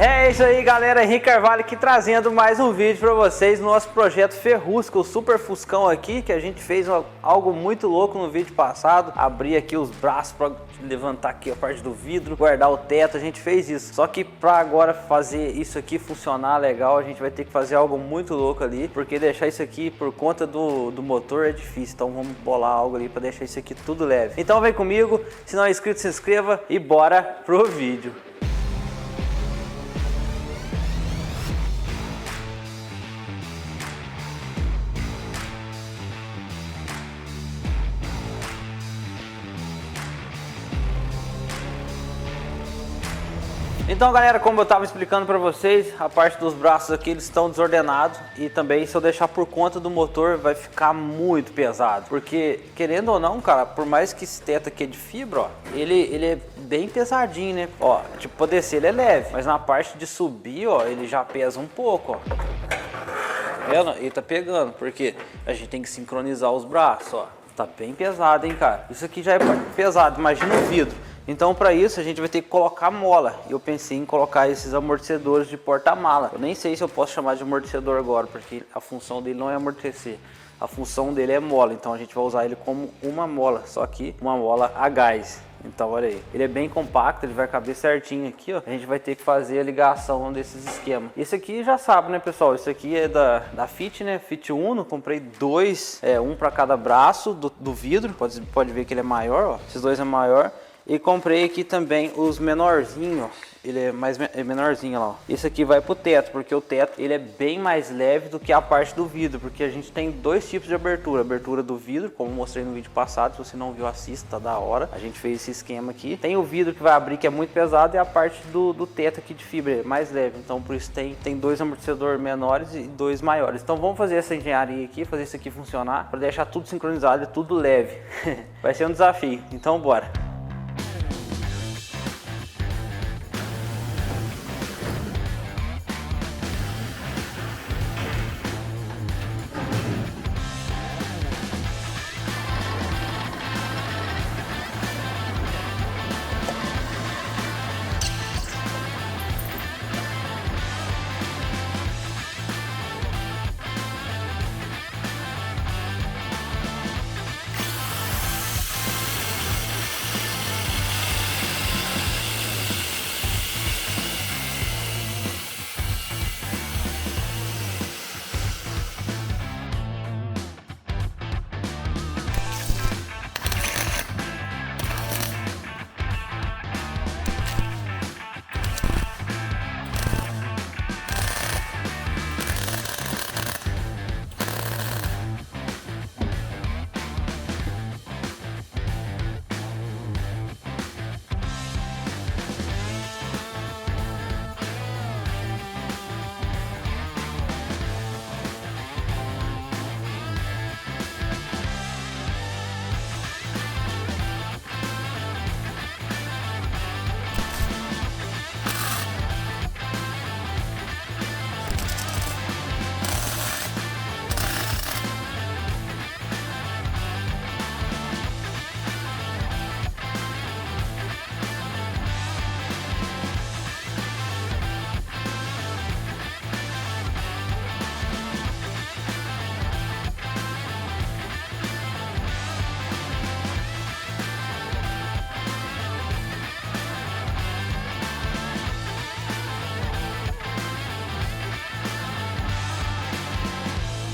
É isso aí, galera, Henrique Carvalho aqui trazendo mais um vídeo para vocês no nosso projeto Ferrusca, o Super Fuscão aqui, que a gente fez algo muito louco no vídeo passado. Abrir aqui os braços para levantar aqui a parte do vidro, guardar o teto, a gente fez isso. Só que para agora fazer isso aqui funcionar legal, a gente vai ter que fazer algo muito louco ali, porque deixar isso aqui por conta do motor é difícil. Então vamos bolar algo ali para deixar isso aqui tudo leve. Então vem comigo, se não é inscrito, se inscreva e bora pro vídeo. Então, galera, como eu estava explicando para vocês, a parte dos braços aqui eles estão desordenados, e também se eu deixar por conta do motor vai ficar muito pesado, porque querendo ou não, cara, por mais que esse teto aqui é de fibra, ó, ele é bem pesadinho, né? Ó, tipo, para descer ele é leve, mas na parte de subir, ó, ele já pesa um pouco, ó. Tá vendo? Ele tá pegando, porque a gente tem que sincronizar os braços, ó. Tá bem pesado, hein, cara? Isso aqui já é pesado, imagina o vidro. Então, para isso, a gente vai ter que colocar mola. E eu pensei em colocar esses amortecedores de porta-mala. Eu nem sei se eu posso chamar de amortecedor agora, porque a função dele não é amortecer. A função dele é mola, então a gente vai usar ele como uma mola, só que uma mola a gás. Então, olha aí, ele é bem compacto, ele vai caber certinho aqui, ó. A gente vai ter que fazer a ligação desses esquemas. Esse aqui já sabe, né, pessoal? Esse aqui é da Fit, né? Fit Uno. Comprei dois, um para cada braço do vidro. Pode ver que ele é maior, ó. Esses dois é maior. E comprei aqui também os menorzinhos, ó. Ele é menorzinho lá, ó. Esse aqui vai pro teto, porque o teto ele é bem mais leve do que a parte do vidro, porque a gente tem dois tipos de abertura. Abertura do vidro, como mostrei no vídeo passado, se você não viu, assista, tá da hora. A gente fez esse esquema aqui. Tem o vidro que vai abrir, que é muito pesado, e a parte do teto aqui de fibra é mais leve. Então por isso tem dois amortecedores menores e dois maiores. Então vamos fazer essa engenharia aqui, fazer isso aqui funcionar, para deixar tudo sincronizado e tudo leve. Vai ser um desafio, então bora.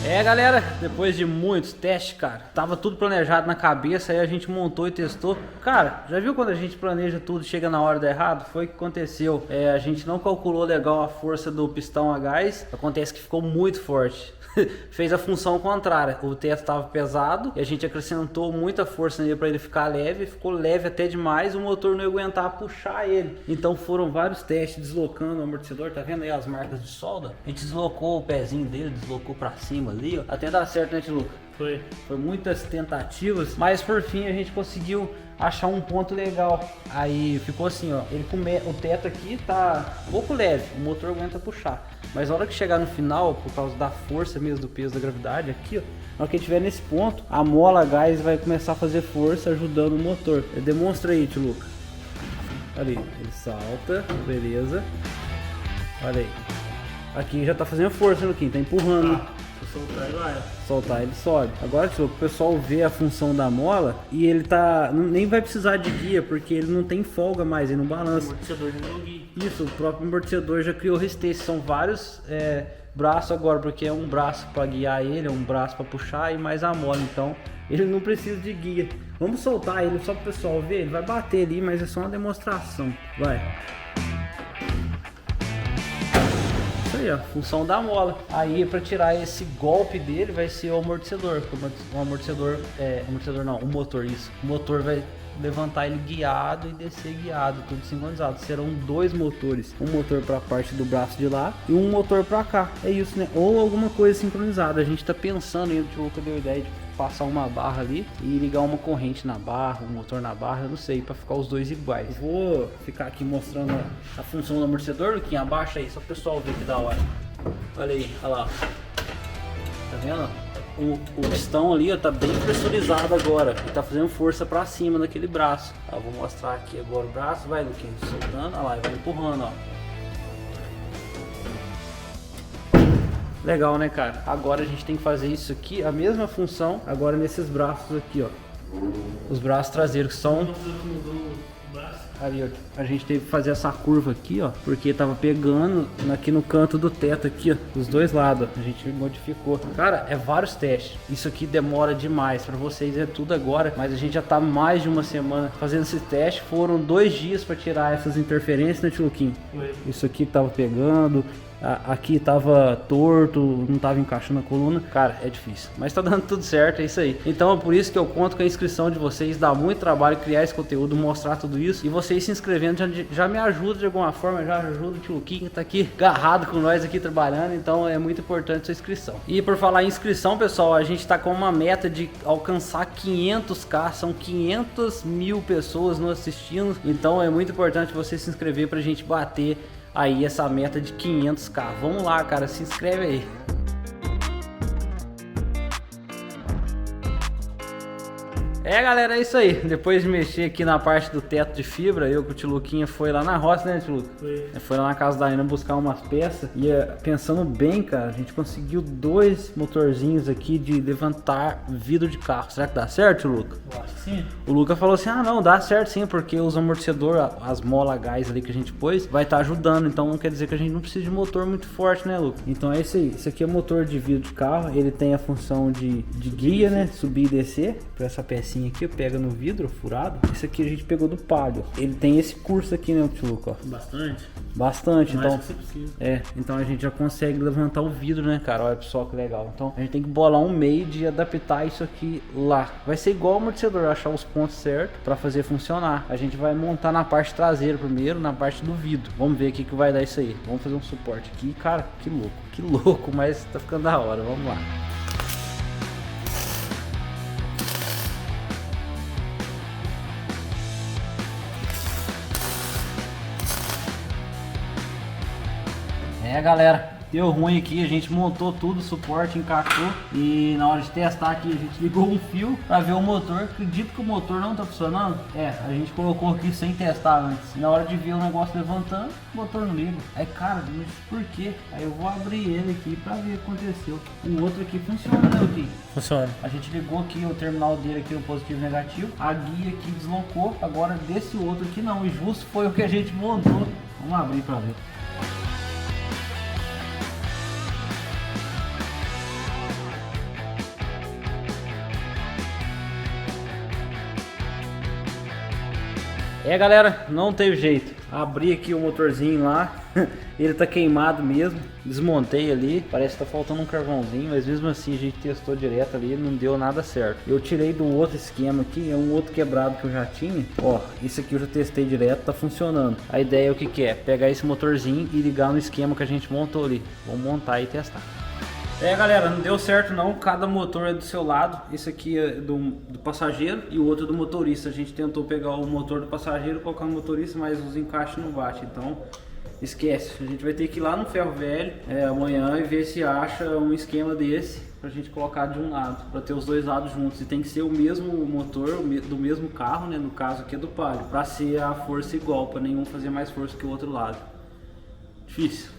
É, galera, depois de muitos testes, cara, tava tudo planejado na cabeça, aí a gente montou e testou. Cara, já viu quando a gente planeja tudo e chega na hora do errado? Foi o que aconteceu. A gente não calculou legal a força do pistão a gás, acontece que ficou muito forte. Fez a função contrária, o teto estava pesado e a gente acrescentou muita força nele para ele ficar leve, ficou leve até demais, o motor não ia aguentar puxar ele. Então foram vários testes deslocando o amortecedor, tá vendo aí as marcas de solda? A gente deslocou o pezinho dele, deslocou para cima ali, ó, até dar certo, né, Tiluca? Foi muitas tentativas, mas por fim a gente conseguiu achar um ponto legal. Aí ficou assim, ó, o teto aqui tá um pouco leve, o motor aguenta puxar. Mas na hora que chegar no final, por causa da força mesmo, do peso da gravidade aqui, ó, na hora que estiver nesse ponto, a mola a gás vai começar a fazer força ajudando o motor. Demonstra aí, Tiluca. Ali, ele salta, beleza. Olha aí. Aqui já tá fazendo força, Luquinho, tá empurrando. Se soltar ele vai. Soltar ele sobe. Agora, o pessoal vê a função da mola e ele tá... nem vai precisar de guia, porque ele não tem folga mais, ele não balança. O amortecedor já deu guia. Isso, o próprio amortecedor já criou resistência. São vários braços agora, porque é um braço para guiar ele, é um braço para puxar e mais a mola. Então, ele não precisa de guia. Vamos soltar ele só pro pessoal ver. Ele vai bater ali, mas é só uma demonstração. Vai. Isso aí, ó, função da mola. Aí para tirar esse golpe dele vai ser o amortecedor. O amortecedor não, o motor, isso. O motor vai levantar ele guiado e descer guiado, tudo sincronizado. Serão dois motores, um motor para a parte do braço de lá e um motor para cá. É isso, né? Ou alguma coisa sincronizada. A gente tá pensando em, o Luca deu a ideia de passar uma barra ali e ligar uma corrente na barra, um motor na barra, eu não sei, para ficar os dois iguais. Vou ficar aqui mostrando a função do amortecedor, Luquinha, abaixa aí, só o pessoal ver que da hora. Olha aí, olha lá. Tá vendo? O pistão ali, ó, tá bem pressurizado agora e tá fazendo força para cima naquele braço. Ó, vou mostrar aqui agora o braço, vai, Luquinha, soltando, olha lá, vai empurrando, ó. Legal, né, cara? Agora a gente tem que fazer isso aqui, a mesma função, agora nesses braços aqui, ó. Os braços traseiros que são... Ali, ó, a gente teve que fazer essa curva aqui, ó, porque tava pegando aqui no canto do teto aqui, ó, dos dois lados, a gente modificou. Cara, é vários testes. Isso aqui demora demais, pra vocês é tudo agora, mas a gente já tá mais de uma semana fazendo esse teste. Foram 2 dias pra tirar essas interferências, né, Tchuquinho? Isso aqui tava pegando, aqui tava torto, não tava encaixando a coluna. Cara, é difícil, mas tá dando tudo certo, é isso aí. Então é por isso que eu conto com a inscrição de vocês. Dá muito trabalho criar esse conteúdo, mostrar tudo isso, e vocês se inscrevendo já me ajuda de alguma forma, já ajuda o tio Luquinha que tá aqui agarrado com nós aqui trabalhando. Então é muito importante sua inscrição. E por falar em inscrição, pessoal, a gente tá com uma meta de alcançar 500k, são 500 mil pessoas nos assistindo, então é muito importante você se inscrever pra gente bater aí essa meta de 500k. Vamos lá, cara, se inscreve aí. Galera, é isso aí. Depois de mexer aqui na parte do teto de fibra, eu com o tio Luquinha foi lá na roça, né, tio Luca? Foi lá na casa da Ana buscar umas peças. E pensando bem, cara, a gente conseguiu 2 motorzinhos aqui de levantar vidro de carro. Será que dá certo, tio Luca? Eu acho que sim. O Luca falou assim, ah não, dá certo sim, porque os amortecedores, as mola gás ali que a gente pôs, vai estar ajudando. Então não quer dizer que a gente não precisa de motor muito forte, né, Luca? Então é isso aí. Esse aqui é o motor de vidro de carro. Ele tem a função de guia, né, subir e descer. Pra essa pecinha aqui, pega no vidro furado. Esse aqui a gente pegou do Palio. Ele tem esse curso aqui, né, tio Luca? Bastante. Bastante, Mais então. que você precisa. Então a gente já consegue levantar o vidro, né, cara? Olha pessoal que legal. Então a gente tem que bolar um meio de adaptar isso aqui lá. Vai ser igual o amortecedor, achar os pontos certos para fazer funcionar. A gente vai montar na parte traseira primeiro, na parte do vidro. Vamos ver o que vai dar isso aí. Vamos fazer um suporte aqui, cara. Que louco, mas tá ficando da hora. Vamos lá. Galera, deu ruim aqui, a gente montou tudo, o suporte encaixou, e na hora de testar aqui a gente ligou um fio para ver o motor. Acredito que o motor não tá funcionando. A gente colocou aqui sem testar antes. Na hora de ver o negócio levantando, o motor não liga. Aí, cara, mas por quê? Aí eu vou abrir ele aqui para ver o que aconteceu. O outro aqui funciona, né, aqui? Funciona. A gente ligou aqui o terminal dele aqui, o positivo e negativo. A guia aqui deslocou, agora desse outro aqui não. E justo foi o que a gente montou. Vamos abrir para ver. Galera, não teve jeito. Abri aqui o motorzinho lá, ele tá queimado mesmo. Desmontei ali, parece que tá faltando um carvãozinho, mas mesmo assim a gente testou direto ali, não deu nada certo. Eu tirei do outro esquema aqui, é um outro quebrado que eu já tinha. Ó, esse aqui eu já testei direto, tá funcionando. A ideia é o que é? Pegar esse motorzinho e ligar no esquema que a gente montou ali. Vamos montar e testar. Galera, não deu certo não, cada motor é do seu lado. Esse aqui é do passageiro e o outro é do motorista. A gente tentou pegar o motor do passageiro e colocar no motorista, mas os encaixes não batem, então esquece. A gente vai ter que ir lá no ferro velho amanhã e ver se acha um esquema desse pra gente colocar de um lado, pra ter os dois lados juntos. E tem que ser o mesmo motor do mesmo carro, né? No caso aqui é do Palio, pra ser a força igual, pra nenhum fazer mais força que o outro lado. Difícil.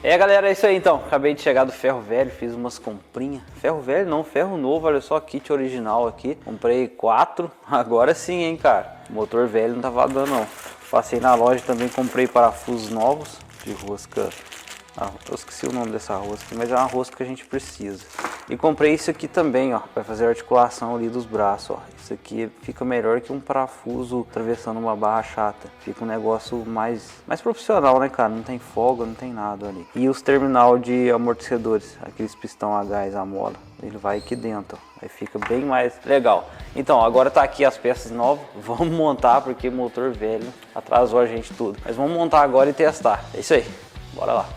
Galera, é isso aí então. Acabei de chegar do ferro velho, fiz umas comprinhas. Ferro velho não, ferro novo, olha só, kit original aqui. Comprei 4, agora sim, hein, cara. Motor velho não tava dando não. Passei na loja também, comprei parafusos novos de rosca. Eu esqueci o nome dessa rosca, mas é uma rosca que a gente precisa. E comprei isso aqui também, ó, para fazer a articulação ali dos braços, ó. Isso aqui fica melhor que um parafuso atravessando uma barra chata. Fica um negócio mais profissional, né, cara? Não tem folga, não tem nada ali. E os terminal de amortecedores, aqueles pistão a gás, a mola, ele vai aqui dentro, ó. Aí fica bem mais legal. Então, agora tá aqui as peças novas. Vamos montar, porque motor velho atrasou a gente tudo. Mas vamos montar agora e testar. É isso aí. Bora lá.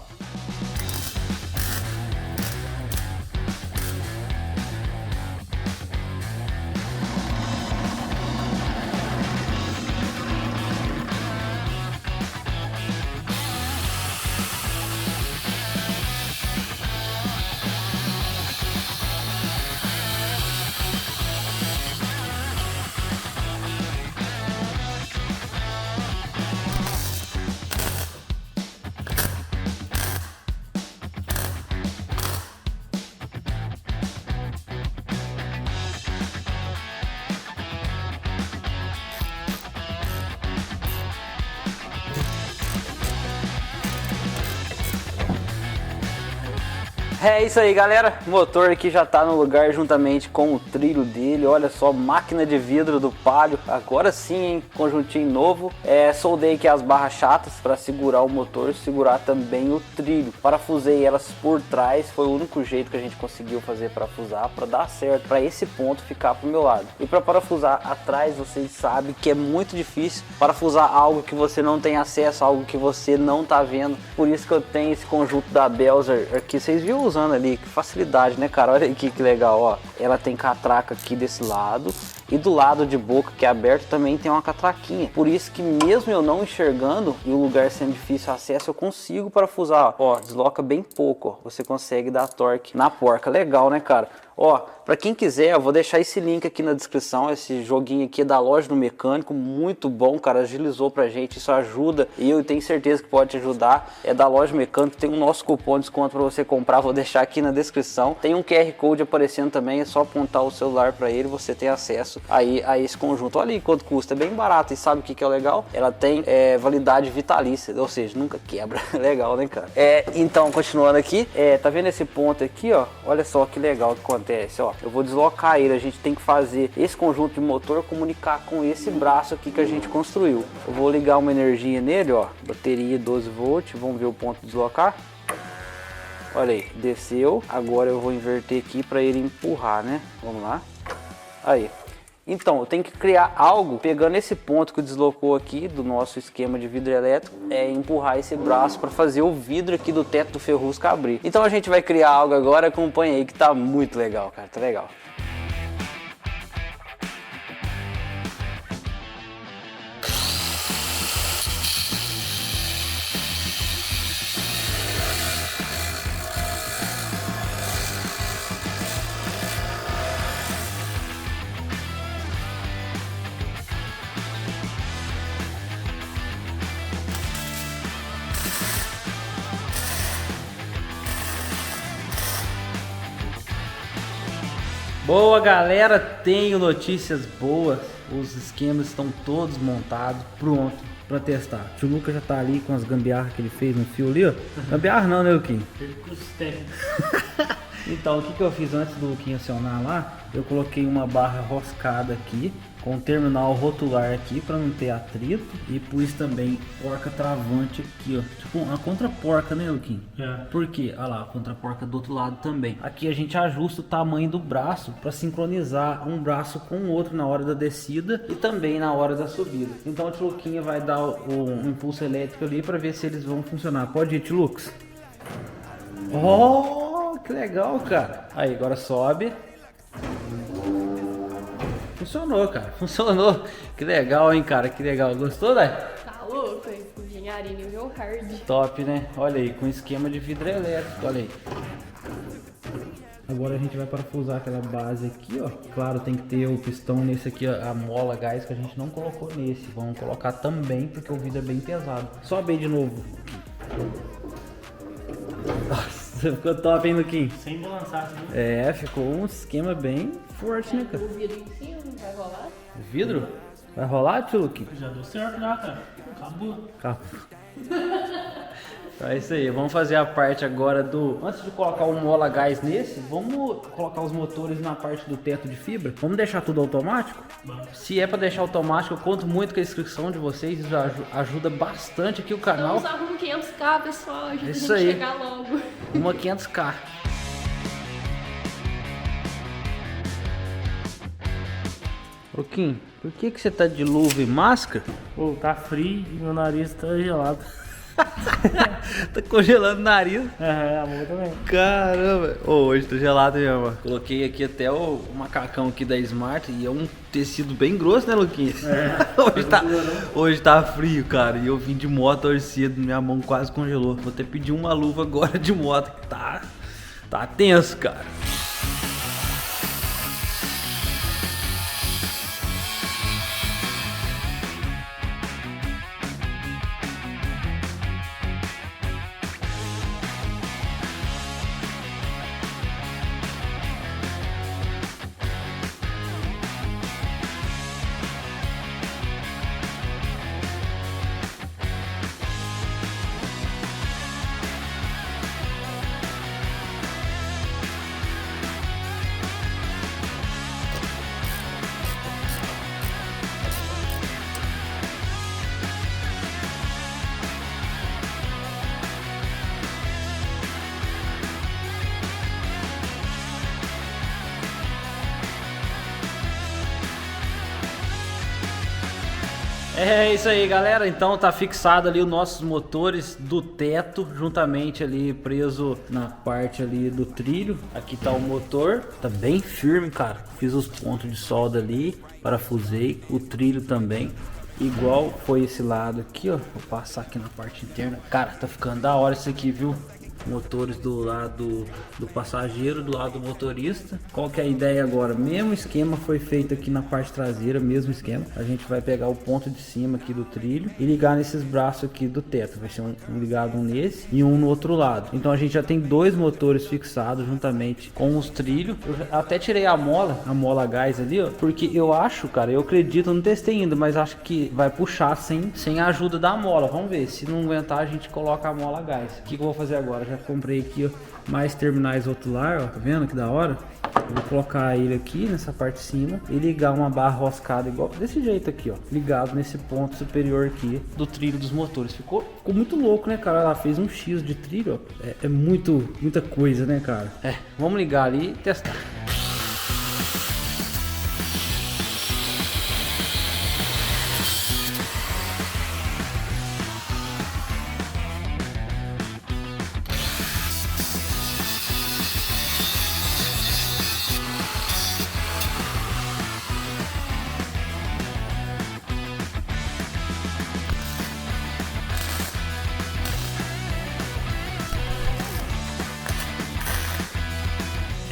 É isso aí, galera, o motor aqui já tá no lugar juntamente com o trilho dele. Olha só, máquina de vidro do Palio, agora sim, hein? Conjuntinho novo. Soldei aqui as barras chatas para segurar o motor, segurar também o trilho. Parafusei elas por trás, foi o único jeito que a gente conseguiu fazer parafusar para dar certo, para esse ponto ficar pro meu lado. E para parafusar atrás, vocês sabem que é muito difícil parafusar algo que você não tem acesso, algo que você não tá vendo. Por isso que eu tenho esse conjunto da Belzer aqui, vocês viram usando ali, que facilidade, né, cara? Olha aqui que legal, ó. Ela tem catraca aqui desse lado e do lado de boca que é aberto também tem uma catraquinha. Por isso que mesmo eu não enxergando e o lugar sendo difícil acesso, eu consigo parafusar, ó. Desloca bem pouco, ó. Você consegue dar torque na porca. Legal, né, cara? Ó, pra quem quiser, eu vou deixar esse link aqui na descrição. Esse joguinho aqui é da loja do mecânico, muito bom, cara, agilizou pra gente, isso ajuda e eu tenho certeza que pode te ajudar. É da loja do mecânico, tem o nosso cupom de desconto pra você comprar, vou deixar aqui na descrição. Tem um QR Code aparecendo também, é só apontar o celular pra ele, você tem acesso aí a esse conjunto. Olha aí quanto custa, é bem barato. E sabe o que é legal? Ela tem validade vitalícia, ou seja, nunca quebra. Legal, né, cara? Então, continuando aqui, tá vendo esse ponto aqui, ó? Olha só que legal que acontece. Ó, eu vou deslocar ele, a gente tem que fazer esse conjunto de motor comunicar com esse braço aqui que a gente construiu. Eu vou ligar uma energia nele, ó, bateria 12 volts, vamos ver o ponto de deslocar. Olha aí, desceu. Agora eu vou inverter aqui para ele empurrar, né? Vamos lá. Aí. Então, eu tenho que criar algo pegando esse ponto que deslocou aqui do nosso esquema de vidro elétrico, empurrar esse braço para fazer o vidro aqui do teto do Ferrusca abrir. Então a gente vai criar algo agora, acompanha aí que tá muito legal, cara, tá legal. Boa, galera, tenho notícias boas. Os esquemas estão todos montados, pronto para testar. O tio Lucas já tá ali com as gambiarras que ele fez no fio ali, ó. Gambiarra não, né, Luquinho? Então, o que eu fiz antes do Luquinho acionar lá? Eu coloquei uma barra roscada aqui, com o terminal rotular aqui para não ter atrito, e pus também porca travante aqui, ó, tipo uma contraporca, né, Luquinho? Por quê? Olha lá, a contraporca do outro lado também. Aqui a gente ajusta o tamanho do braço para sincronizar um braço com o outro na hora da descida e também na hora da subida. Então o tio Luquinho vai dar um impulso elétrico ali para ver se eles vão funcionar. Pode ir, tio Lucas? Oh, que legal, cara. Aí, agora sobe. Funcionou, cara. Funcionou. Que legal, hein, cara. Que legal. Gostou, né? Tá louco, hein? Engenharia nível hard. Top, né? Olha aí, com esquema de vidro elétrico. Olha aí. Agora a gente vai parafusar aquela base aqui, ó. Claro, tem que ter o pistão nesse aqui, ó, a mola gás que a gente não colocou nesse. Vamos colocar também, porque o vidro é bem pesado. Sobe aí de novo. Nossa, ficou top, hein, Luquinho? Sem balançar, viu? É, ficou um esquema bem forte, né, cara? O vidro em cima, não vai rolar? Vidro? Vai rolar, tio Luquinho? Já deu certo já, cara. Acabou. Calma. Então é isso aí, vamos fazer a parte agora do... Antes de colocar o mola gás nesse, vamos colocar os motores na parte do teto de fibra. Vamos deixar tudo automático? Se é para deixar automático, eu conto muito com a inscrição de vocês, isso ajuda bastante aqui o canal. Vamos arrumar 500k, pessoal, ajuda Isso a gente aí. chegar logo. Uma 500k. Ô Kim, por que você tá de luva e máscara? Pô, tá frio e meu nariz tá gelado. Tá congelando o nariz. A boca também. Caramba, hoje tô gelado mesmo. Coloquei aqui até o macacão aqui da Smart e é um tecido bem grosso, né, Luquinha? Hoje tá frio, cara, e eu vim de moto hoje cedo, minha mão quase congelou. Vou até pedir uma luva agora de moto, que tá tenso, cara. É isso aí, galera, então tá fixado ali os nossos motores do teto, juntamente ali preso na parte ali do trilho. Aqui tá o motor, tá bem firme, cara, fiz os pontos de solda ali, parafusei, o trilho também, igual foi esse lado aqui, ó. Vou passar aqui na parte interna, cara, tá ficando da hora isso aqui, viu? Motores do lado do passageiro, do lado do motorista. Qual que é a ideia agora? Mesmo esquema foi feito aqui na parte traseira, mesmo esquema. A gente vai pegar o ponto de cima aqui do trilho e ligar nesses braços aqui do teto. Vai ser um ligado nesse e um no outro lado. Então a gente já tem dois motores fixados juntamente com os trilhos. Eu até tirei a mola gás ali, ó, porque eu acho, cara, eu acredito, não testei ainda, mas acho que vai puxar sem a ajuda da mola. Vamos ver, se não aguentar a gente coloca a mola gás. O que eu vou fazer agora? Já comprei aqui, ó, mais terminais rotular, ó, tá vendo que da hora? Eu vou colocar ele aqui nessa parte de cima e ligar uma barra roscada igual desse jeito aqui, ó, ligado nesse ponto superior aqui do trilho dos motores. Ficou muito louco, né, cara? Ela fez um X de trilho, ó. É muita coisa, né, cara? Vamos ligar ali e testar.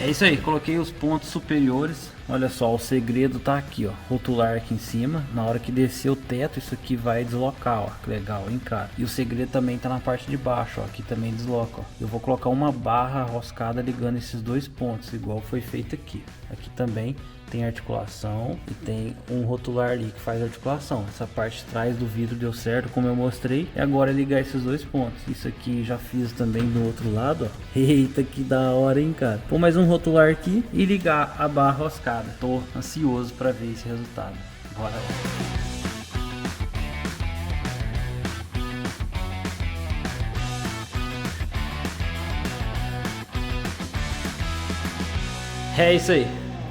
É isso aí, coloquei os pontos superiores. Olha só, o segredo tá aqui, ó, rotular aqui em cima. Na hora que descer o teto, isso aqui vai deslocar, ó, que legal, hein, cara. E o segredo também tá na parte de baixo, ó, aqui também desloca, ó. Eu vou colocar uma barra roscada ligando esses dois pontos, igual foi feito aqui. Aqui também tem articulação e tem um rotular ali que faz articulação. Essa parte de trás do vidro deu certo, como eu mostrei. E agora é ligar esses dois pontos. Isso aqui já fiz também do outro lado, ó. Eita, que da hora, hein, cara. Pôr mais um rotular aqui e ligar a barra roscada. Tô ansioso para ver esse resultado. Bora lá. É isso aí.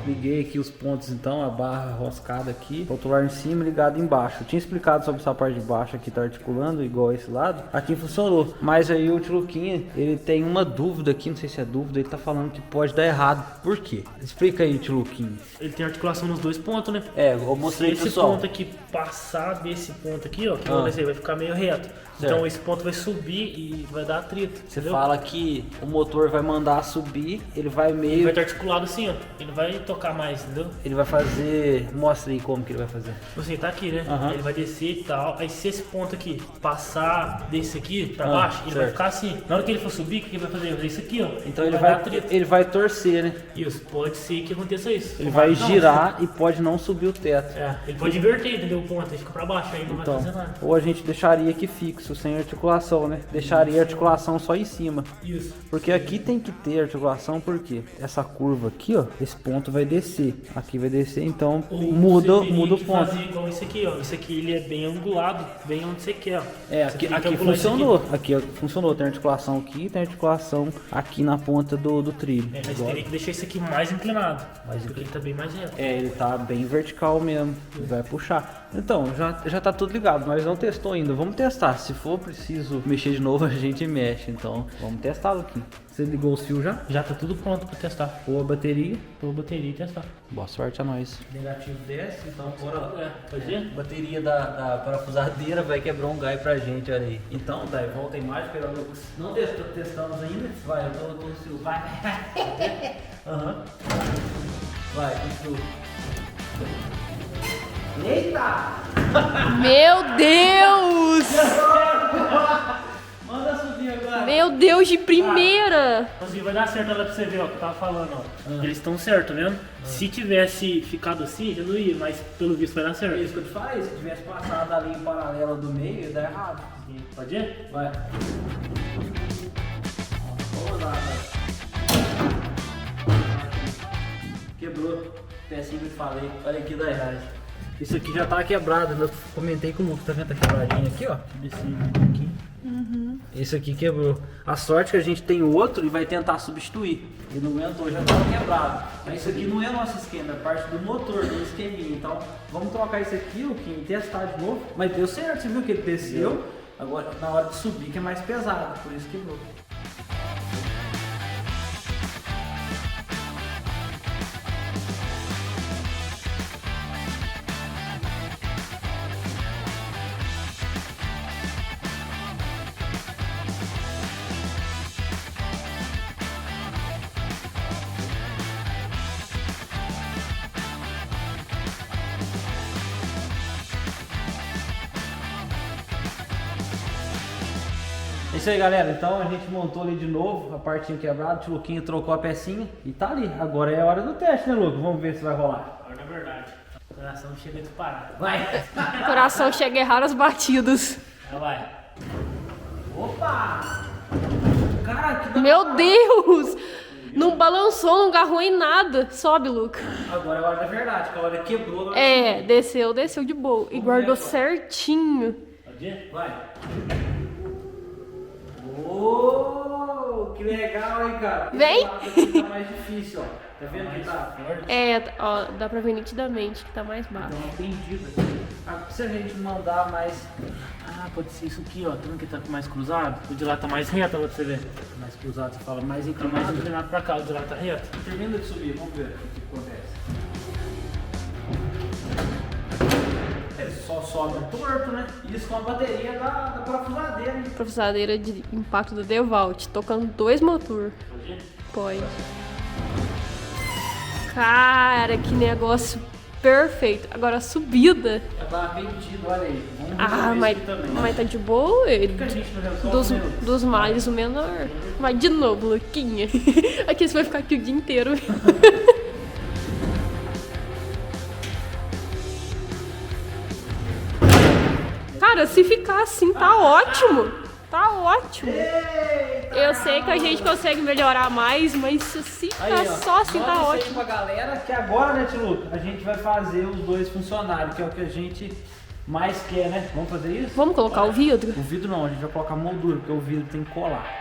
Liguei aqui os pontos então, a barra roscada aqui, rotular em cima ligado embaixo. Eu tinha explicado sobre essa parte de baixo aqui, tá articulando igual esse lado. Aqui funcionou, mas aí o Tchuluquinha, ele tem uma dúvida aqui, não sei se é dúvida, ele tá falando que pode dar errado. Por quê? Explica aí, Tchuluquinha. Ele tem articulação nos dois pontos, né? Eu mostrei Se esse pessoal. ponto aqui passar desse ponto aqui, ó, que vai ficar meio reto. Então esse ponto vai subir e vai dar atrito. Você entendeu? fala que o motor vai mandar subir, ele vai Ele meio... vai estar articulado assim, ó. Ele vai tocar mais, entendeu? Ele vai fazer... Mostra aí como que ele vai fazer. Você tá aqui, né? Aham. Ele vai descer e tal. Aí se esse ponto aqui passar desse aqui pra Ah, baixo, ele vai certo. ficar assim. Na hora que ele for subir, o que ele vai fazer? Ele vai fazer isso aqui, ó. Então ele dar vai, atrito. ele vai torcer, né? Isso, pode ser que aconteça isso. Ele vai Não, girar e pode não subir o teto. Ele pode inverter, entendeu? O ponto, ele fica pra baixo, aí não Então, vai fazer nada. ou a gente deixaria aqui fixo, sem articulação, né? Deixaria a articulação só em cima. Isso. Porque aqui tem que ter articulação, porque essa curva aqui, ó, esse ponto vai descer. Aqui vai descer, então Ou muda você teria o que ponto. fazer igual esse aqui, ó. Esse aqui ele é bem angulado, bem onde você quer, ó. É, Você aqui, tem que aqui angular isso funcionou. Aqui ó, funcionou. Tem articulação aqui, tem articulação aqui na ponta do trilho. Mas Agora- teria que deixar esse aqui mais inclinado. Porque ele tá bem mais reto. É, ele tá bem vertical mesmo. Ele vai puxar. Então, já tá tudo ligado, mas não testou ainda. Vamos testar. Se for preciso mexer de novo, a gente mexe. Então, vamos testar, Luquinho. Você ligou os fios já? Já tá tudo pronto pra testar. Pôr a bateria. Pôr a bateria e testar. Boa sorte a nós. Negativo desce, então Pode ir? bateria da parafusadeira vai quebrar um gai pra gente, olha aí. Então, Dai, volta a imagem, pelo Lucas. Não testamos ainda. Vai, eu tô no fio. Vai. Aham. Vai, continua. Eita! Meu Deus! Manda subir agora. Meu Deus, de primeira! Assim, vai dar certo olha pra você ver, ó, o que eu tava falando, ó. Eles estão certo, vendo? Se tivesse ficado assim, já não ia, mas pelo visto vai dar É certo. isso que eu te falei, se tivesse passado a linha paralela do meio, ia dar errado. Pode ir? Vai. Vamos lá, vai. Quebrou. Pecinho que eu falei. Olha aqui da errado. Isso aqui já tá quebrado, né? Eu comentei com o Lucas, tá vendo? Tá quebradinho aqui, ó. Desse aqui. Esse aqui quebrou. A sorte é que a gente tem outro e vai tentar substituir. Ele não aguentou, já tava quebrado. Mas isso aqui não é nosso esquema, é parte do motor, do esqueminha. Então, vamos trocar isso aqui, Luquinho, e testar de novo. Mas deu certo, você viu que ele desceu. Agora, na hora de subir, que é mais pesado, por isso quebrou. É isso aí, galera. Então a gente montou ali de novo a partinha quebrada. O Luquinho trocou a pecinha e tá ali. Agora é a hora do teste, né, Lucas? Vamos ver se vai rolar. Agora é verdade. O coração chega disparado. Vai! O coração chega a errar as batidas. Já vai. Opa! Cara, que da... Meu Deus! Não balançou, não agarrou em nada. Sobe, Luca. Agora é a hora da verdade, que a hora quebrou. Agora... É, desceu de boa. E guardou certinho. Pode ir? Vai! Oh, que legal, hein, cara? Vem. Esse lado aqui tá mais difícil, ó. Tá vendo que tá? É, ó, dá pra ver nitidamente que tá mais baixo. Então, entendido aqui. Ah, se a gente mandar mais... Ah, pode ser isso aqui, ó. Tá vendo que tá mais cruzado? O de lá tá mais reto, ó, pra você ver. Mais cruzado, você fala mais Tá mais inclinado. inclinado pra cá, o de lá tá reto. Termina de subir, vamos ver o que acontece. Ele só sobe torto, né? Isso com a bateria da parafusadeira, hein? Parafusadeira de impacto do DeWalt, tocando 2 motores. Pode ir? Pode. Cara, que negócio perfeito. Agora a subida. Já tava perdido, olha aí. Vamos Ah, resolver mas, isso aqui também. mas tá de boa. Por que a gente não resolve, né, Lucas? Dos males, o menor. Vai de novo, Luquinha. Aqui você vai ficar aqui o dia inteiro. Cara, se ficar assim, tá ótimo. Tá ótimo. Eu sei que a gente consegue melhorar mais, mas se ficar Aí, ó, só assim, tá manda isso aí ótimo. pra galera que agora, né, Tio Luca, a gente vai fazer os dois funcionarem, que é o que a gente mais quer, né? Vamos fazer isso? Vamos colocar o vidro? O vidro não, a gente vai colocar moldura, porque o vidro tem que colar.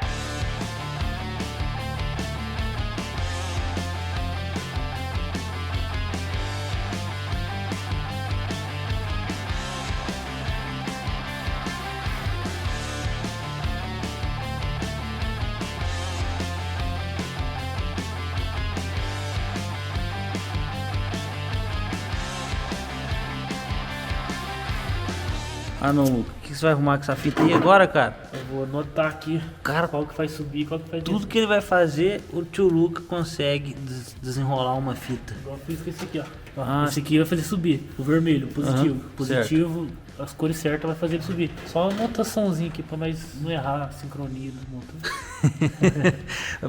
Ah não, Luca, o que você vai arrumar com essa fita aí agora, cara? Eu vou anotar aqui, Cara, qual que vai subir, qual que vai descer. tudo que ele vai fazer, o tio Luca consegue desenrolar uma fita. Igual eu fiz com esse aqui, ó. Ah, Esse aqui vai fazer subir, o vermelho, positivo. Aham, Positivo, as cores certas vai fazer ele subir. Só uma notaçãozinha aqui pra nós não errar a sincronia do motor.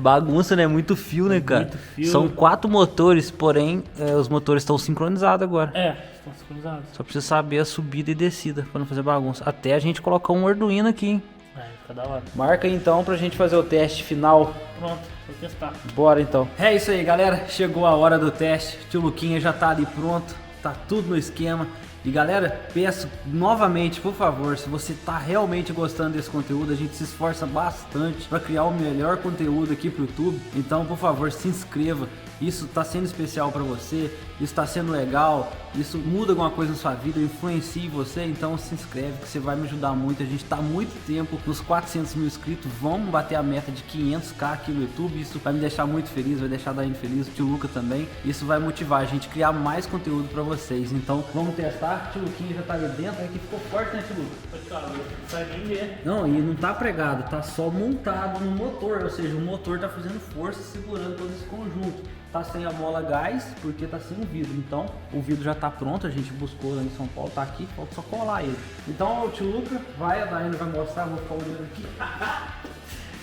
Bagunça, né? Muito fio, né, cara? Muito fio. São 4 motores, porém, os motores estão sincronizados agora. É, estão sincronizados. Só precisa saber a subida e descida pra não fazer bagunça. Até a gente colocar um Arduino aqui, hein? É, fica da hora. Marca aí, então pra gente fazer o teste final. Pronto, vou testar. Bora então. É isso aí, galera. Chegou a hora do teste. O tio Luquinha já tá ali pronto. Tá tudo no esquema. E galera, peço novamente, por favor, se você tá realmente gostando desse conteúdo, a gente se esforça bastante para criar o melhor conteúdo aqui pro YouTube. Então, por favor, se inscreva. Isso tá sendo especial para você, isso tá sendo legal, isso muda alguma coisa na sua vida, influencia você, então se inscreve que você vai me ajudar muito. A gente tá há muito tempo nos 400 mil inscritos, vamos bater a meta de 500k aqui no YouTube, isso vai me deixar muito feliz, vai deixar a Daiane feliz, o tio Luca também, isso vai motivar a gente a criar mais conteúdo para vocês. Então vamos testar, o tio Luquinha já tá ali dentro, aqui ficou forte, né, tio Luca? Não sai nem ver. Não, e não tá pregado, tá só montado no motor, ou seja, o motor tá fazendo força segurando todo esse conjunto. Tá sem a mola gás, porque tá sem o vidro. Então, o vidro já tá pronto, a gente buscou lá em São Paulo, tá aqui, falta só colar ele. Então, o tio Luca vai, a Daiane vai mostrar, vou ficar olhando aqui.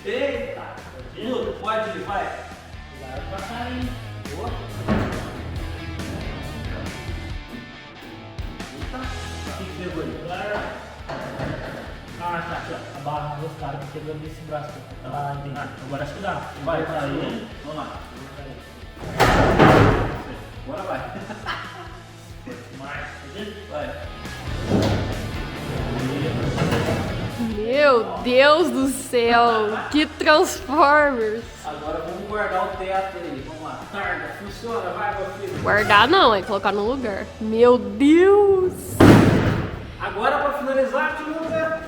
Eita! Luca, pode ir, vai. Vai passar aí. Boa. Eita, o que pegou aí? Ah, tá aqui, ó. A barra roscada que quebrou nesse braço. Ah, entendi. Agora acho que dá. Vai, Vou botar aí. vamos lá. Bora, vai. Vai. Meu Deus do céu, que Transformers. Agora vamos guardar o teto aí. Vamos lá. Carga, funciona, vai, meu filho. Guardar não, é colocar no lugar. Meu Deus. Agora pra finalizar, tio Luca.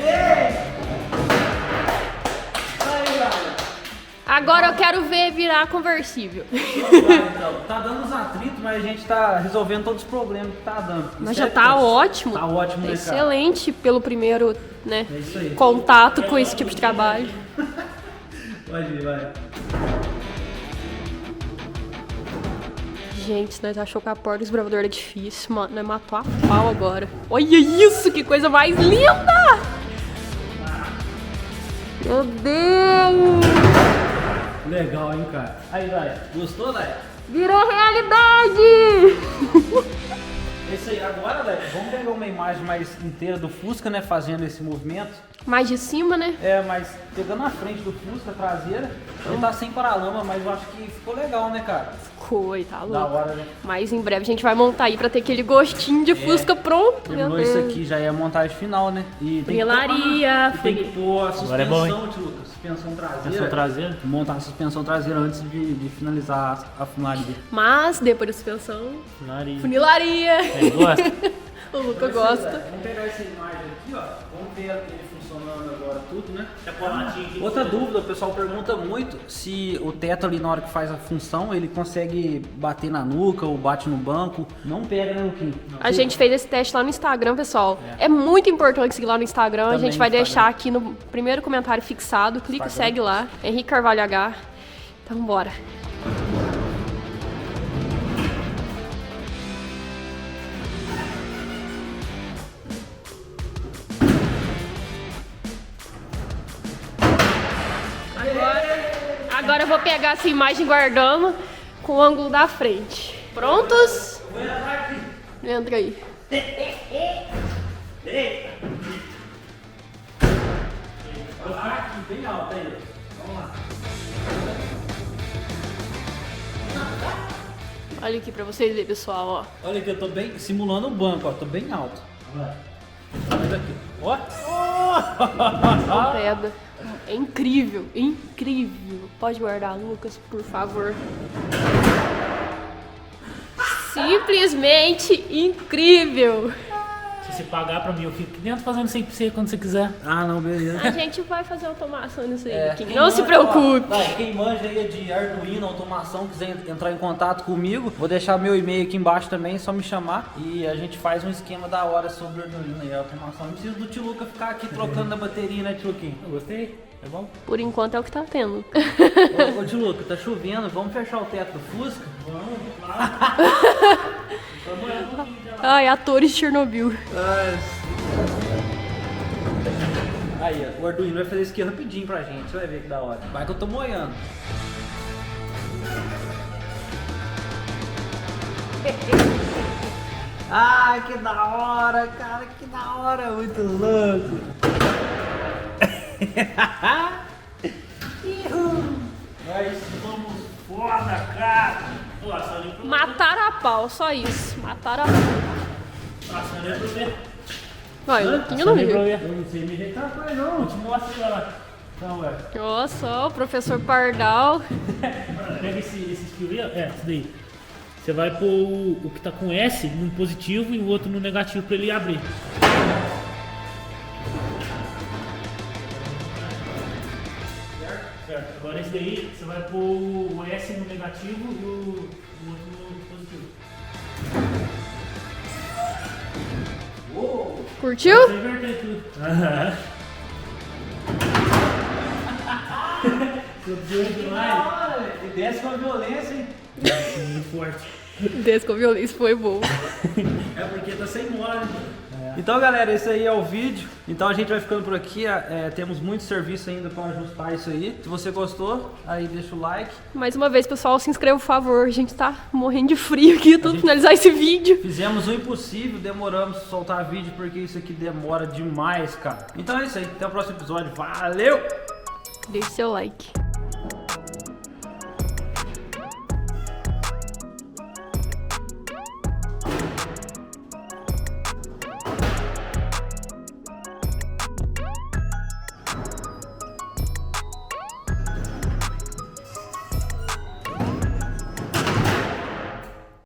Ei! Aí, galera. Agora eu quero ver virar conversível. Então, tá dando os atritos, mas a gente tá resolvendo todos os problemas que tá dando. Mas já tá ótimo. Tá ótimo, né, cara? Excelente pelo primeiro, né, É isso aí. contato com esse tipo de trabalho. Pode ir, vai. Gente, nós achou que a porta do desbravador era difícil, mano. Nós matou a pau agora. Olha isso, que coisa mais linda! Meu Deus! Legal, hein, cara? Aí, vai. Gostou, Dai? Virou realidade! É isso aí. Agora, Dai, vamos pegar uma imagem mais inteira do Fusca, né? Fazendo esse movimento. Mais de cima, né? É, mas pegando a frente do Fusca, a traseira. Ele tá sem paralama, mas eu acho que ficou legal, né, cara? Coi, tá Da louco. hora, né? Mas em breve a gente vai montar aí pra ter aquele gostinho de Fusca pronto. Meu Terminou isso Deus. aqui, já é a montagem final, né? E tem que Funilaria, pôr- e tem que pôr a Agora é bom, hein? suspensão, tio Lucas. Suspensão traseira. Suspensão traseira? Montar a suspensão traseira antes de finalizar a funilaria. Mas depois da suspensão, Nariz. funilaria. Ele gosta? O Luca gosta. Vamos pegar essa imagem aqui, ó. Vamos ver ele funcionando agora tudo, né? Quer pôr latinha aqui? Outra dúvida, o pessoal pergunta muito se o teto ali na hora que faz a função, ele consegue bater na nuca ou bate no banco. Não pega, né, Luquinho? A gente fez esse teste lá no Instagram, pessoal. É muito importante seguir lá no Instagram. A Também gente vai no Instagram. deixar aqui no primeiro comentário fixado. Clica e segue lá. Henrique Carvalho H. Então, bora. Agora eu vou pegar essa imagem guardando com o ângulo da frente. Prontos? Entra aí. Aqui, bem alto aí. Vamos lá. Olha aqui pra vocês verem, pessoal, ó. Olha aqui, eu tô bem simulando um banco, ó. Tô bem alto. Olha aqui. Ó. Não pedra. É incrível, incrível. Pode guardar, Lucas, por favor. Simplesmente incrível. Se você pagar pra mim, eu fico aqui dentro fazendo isso aí pra você quando você quiser. Ah, não, beleza. A gente vai fazer automação nisso aí, Kim. Quem Não se manja, preocupe. ó, quem manja aí de Arduino, automação, quiser entrar em contato comigo, vou deixar meu e-mail aqui embaixo também, é só me chamar e a gente faz um esquema da hora sobre Arduino e automação. Não precisa do tio Luca ficar aqui trocando a bateria, né, tio Luquinho? Eu gostei? É bom? Por enquanto é o que tá tendo. Ô, tio Luca, tá chovendo, vamos fechar o teto do Fusca? Vamos, claro. Ai, atores de Chernobyl. Aí, ó, o Arduino vai fazer isso aqui rapidinho pra gente, você vai ver que da hora. Vai que eu tô moiando. Ai, que da hora, cara, que da hora, muito louco. Nós vamos foda, cara. Nossa, olha pro Mataram a pau, só isso. Mataram a pau. Nossa, olha pro ver. Olha, o Luquinho não viu. Eu não sei me ajeitar com ele, não. Vou te mostrar lá. Então, ué. Olha só, o professor Pardal. Pega esse fio aí, ó. Isso daí. Você vai pôr o que tá com S no positivo e o outro no negativo pra ele abrir. Certo. Agora esse daí, você vai pôr o S no negativo e o outro no positivo. Curtiu? Você inverter tudo. Subiu demais. E desce com a violência, hein? Muito forte. Desde que eu violência foi bom. É porque tá sem mola, né? Então, galera, esse aí é o vídeo. Então a gente vai ficando por aqui. Temos muito serviço ainda para ajustar isso aí. Se você gostou, aí deixa o like. Mais uma vez, pessoal, se inscreva, por favor. A gente tá morrendo de frio aqui, tudo finalizar esse vídeo. Fizemos o impossível, demoramos pra soltar vídeo porque isso aqui demora demais, cara. Então é isso aí. Até o próximo episódio. Valeu! Deixe seu like.